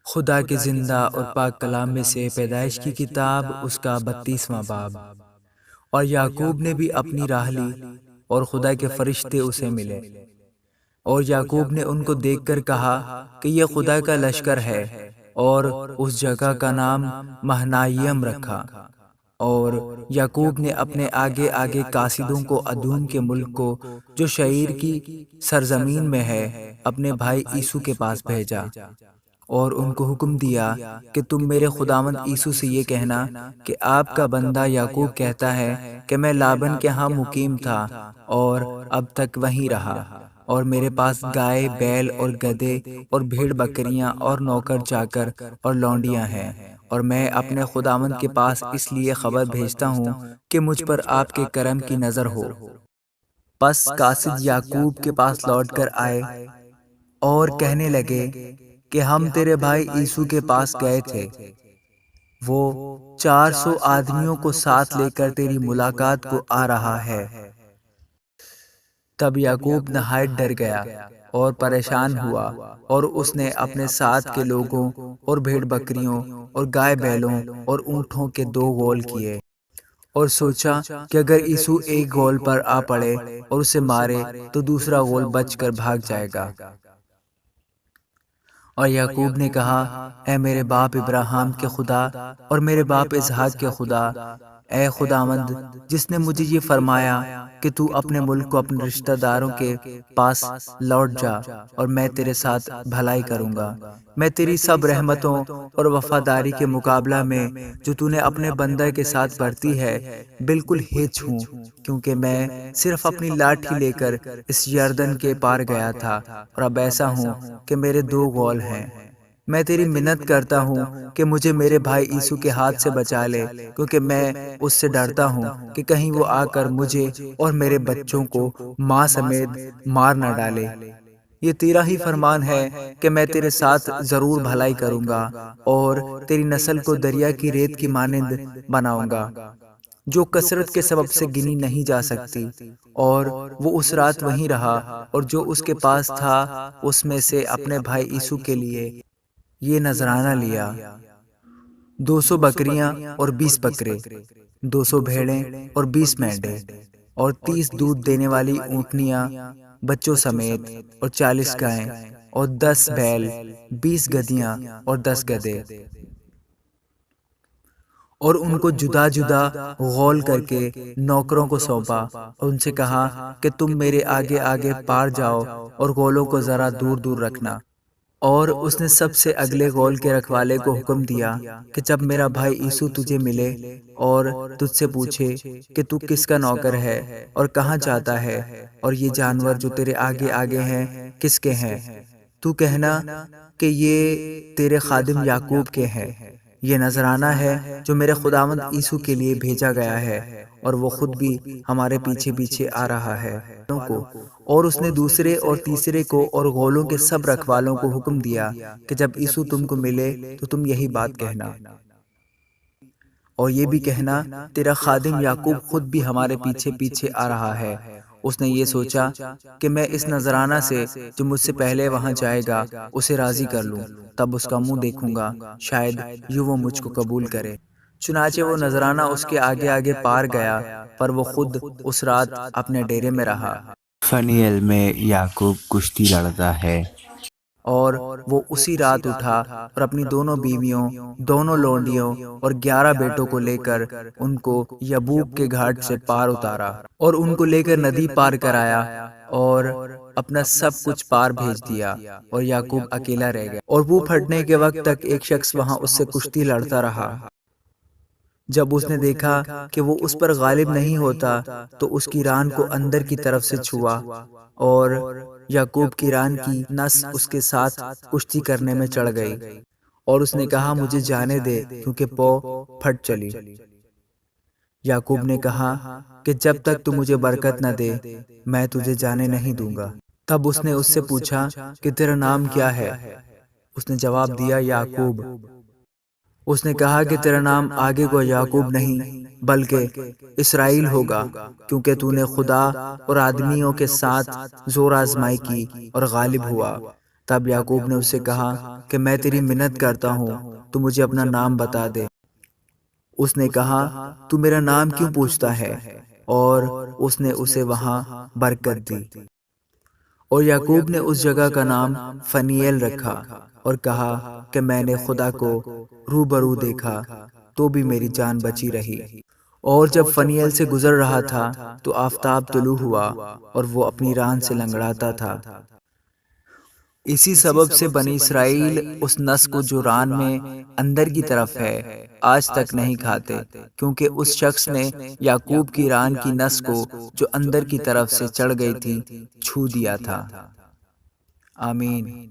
خدا کے زندہ اور پاک کلام میں سے پیدائش کی کتاب اس کا 32واں باب۔ اور یعقوب نے بھی اپنی راہ لی اور خدا کے فرشتے اسے ملے، اور یعقوب نے ان کو دیکھ کر کہا کہ یہ خدا کا لشکر ہے، اور اس جگہ کا نام مہنائیم رکھا۔ اور یعقوب نے اپنے آگے آگے کاسدوں کو ادوم کے ملک کو جو شعیر کی سرزمین میں ہے اپنے بھائی عیسو کے پاس بھیجا، اور ان کو حکم دیا کہ تم میرے خداوند عیسو سے یہ کہنا کہ آپ کا بندہ یعقوب کہتا ہے کہ میں لابن کے ہاں مقیم تھا اور اب تک وہیں رہا، اور میرے پاس گائے بیل اور گدھے اور بھیڑ بکریاں اور نوکر چاکر اور لونڈیاں ہیں، اور میں اپنے خداوند کے پاس اس لیے خبر بھیجتا ہوں کہ مجھ پر آپ کے کرم کی نظر ہو۔ پس قاصد یعقوب کے پاس لوٹ کر آئے اور کہنے لگے کہ ہم تیرے بھائی عیسو کے پاس گئے تھے، وہ 400 آدمیوں کو ساتھ لے کر تیری ملاقات کو آ رہا ہے۔ تب یعقوب نہایت ڈر گیا اور پریشان ہوا، اور اس نے اپنے ساتھ کے لوگوں اور بھیڑ بکریوں اور گائے بیلوں اور اونٹوں کے 2 غول کیے، اور سوچا کہ اگر عیسو ایک غول پر آ پڑے اور اسے مارے تو دوسرا غول بچ کر بھاگ جائے گا۔ اور یعقوب نے کہا، اے میرے باپ ابراہیم کے خدا اور میرے باپ اسحاق کے خدا، اے خداوند جس نے مجھے یہ فرمایا کہ تو اپنے ملک کو اپنے رشتہ داروں کے پاس لوٹ جا اور میں تیرے ساتھ بھلائی کروں گا، میں تیری سب رحمتوں اور وفاداری کے مقابلہ میں جو تو نے اپنے بندہ کے ساتھ برتی ہے بالکل ہیچ ہوں، کیونکہ میں صرف اپنی لاٹھی لے کر اس یردن کے پار گیا تھا، اور اب ایسا ہوں کہ میرے 2 غول ہیں۔ میں تیری منت کرتا ہوں کہ مجھے میرے بھائی عیسو کے ہاتھ سے بچا لے، کیونکہ میں اس سے ڈرتا ہوں کہ کہیں وہ آ کر مجھے اور میرے بچوں کو ماں سمیت مار نہ ڈالے۔ یہ تیرا ہی فرمان ہے کہ میں تیرے ساتھ ضرور بھلائی کروں گا اور تیری نسل کو دریا کی ریت کی مانند بناؤں گا، جو کثرت کے سبب سے گنی نہیں جا سکتی۔ اور وہ اس رات وہیں رہا، اور جو اس کے پاس تھا اس میں سے اپنے بھائی عیسو کے لیے یہ نذرانہ لیا، 200 بکریاں اور 20 بکرے، 200 بھیڑیں اور 20 مینڈے، اور 30 دودھ دینے والی اونٹنیاں بچوں سمیت، اور 40 گائیں اور 10 بیل، 20 گدھیاں اور 10 گدھے، اور ان کو جدا جدا غول کر کے نوکروں کو سونپا، اور ان سے کہا کہ تم میرے آگے آگے پار جاؤ اور غولوں کو ذرا دور دور رکھنا۔ اور اس نے سب سے اگلے غول کے رکھوالے کو حکم دیا کہ جب میرا بھائی عیسو تجھے ملے اور تجھ سے پوچھے کہ تو کس کا نوکر ہے اور کہاں جاتا ہے، اور یہ جانور جو تیرے آگے آگے ہیں کس کے ہیں، تو کہنا کہ یہ تیرے خادم یعقوب کے ہیں، یہ نذرانہ ہے جو میرے خداوند عیسو کے لیے بھیجا گیا ہے، اور وہ خود بھی ہمارے پیچھے پیچھے آ رہا ہے کو۔ اور اس نے دوسرے اور تیسرے کو اور غولوں کے سب رکھوالوں کو حکم دیا کہ جب عیسو تم کو ملے تو تم یہی بات کہنا، اور یہ بھی کہنا تیرا خادم یعقوب خود بھی ہمارے پیچھے پیچھے آ رہا ہے۔ اس نے یہ سوچا کہ میں اس نذرانہ سے جو مجھ سے پہلے وہاں جائے گا اسے راضی کر لوں، تب اس کا منہ دیکھوں گا، شاید یوں وہ مجھ کو قبول کرے۔ چنانچہ وہ نذرانہ اس کے آگے آگے پار گیا، پر وہ خود اس رات اپنے ڈیرے میں رہا۔ فنیل میں یعقوب کشتی لڑتا ہے۔ اور وہ اسی رات اٹھا اور اپنی دونوں بیویوں، دونوں لونڈیوں اور 11 بیٹوں کو لے کر ان کو یبوک کے گھاٹ سے پار اتارا، اور ان کو لے کر ندی پار کرایا اور اپنا سب کچھ پار بھیج دیا، اور یعقوب اکیلا رہ گیا، اور وہ پھٹنے کے وقت تک ایک شخص وہاں اس سے کشتی لڑتا رہا۔ جب اس نے دیکھا کہ وہ اس پر غالب نہیں ہوتا تو اس کی ران کو اندر کی طرف سے چھوا، اور یعقوب کی ران کی نس اس کے ساتھ کشتی کرنے میں چڑھ گئی، اور اس نے کہا مجھے جانے دے کیونکہ پو پھٹ چلی۔ یعقوب نے کہا کہ جب تک تو مجھے برکت نہ دے میں تجھے جانے نہیں دوں گا۔ تب اس نے اس سے پوچھا کہ تیرا نام کیا ہے؟ اس نے جواب دیا یعقوب۔ اس نے کہا کہ تیرا نام آگے کو یعقوب نہیں بلکہ اسرائیل ہوگا، کیونکہ تو نے خدا اور آدمیوں کے ساتھ زور آزمائی کی اور غالب ہوا۔ تب یعقوب نے اس سے کہا کہ میں تیری منت کرتا ہوں تو مجھے اپنا نام بتا دے۔ اس نے کہا تو میرا نام کیوں پوچھتا ہے؟ اور اس نے اسے وہاں برکت دی۔ اور یعقوب نے اس جگہ کا نام فنیل رکھا اور کہا کہ میں نے خدا کو روبرو دیکھا تو بھی میری جان بچی رہی۔ اور جب فنیل سے گزر رہا تھا تو آفتاب طلوع ہوا اور وہ اپنی ران سے لنگڑاتا تھا۔ اسی سبب سے بنی اسرائیل اس نس کو جو ران میں اندر کی طرف ہے آج تک نہیں کھاتے، کیونکہ اس شخص نے یعقوب کی ران کی نس کو جو اندر کی طرف سے چڑھ گئی تھی چھو دیا تھا۔ آمین۔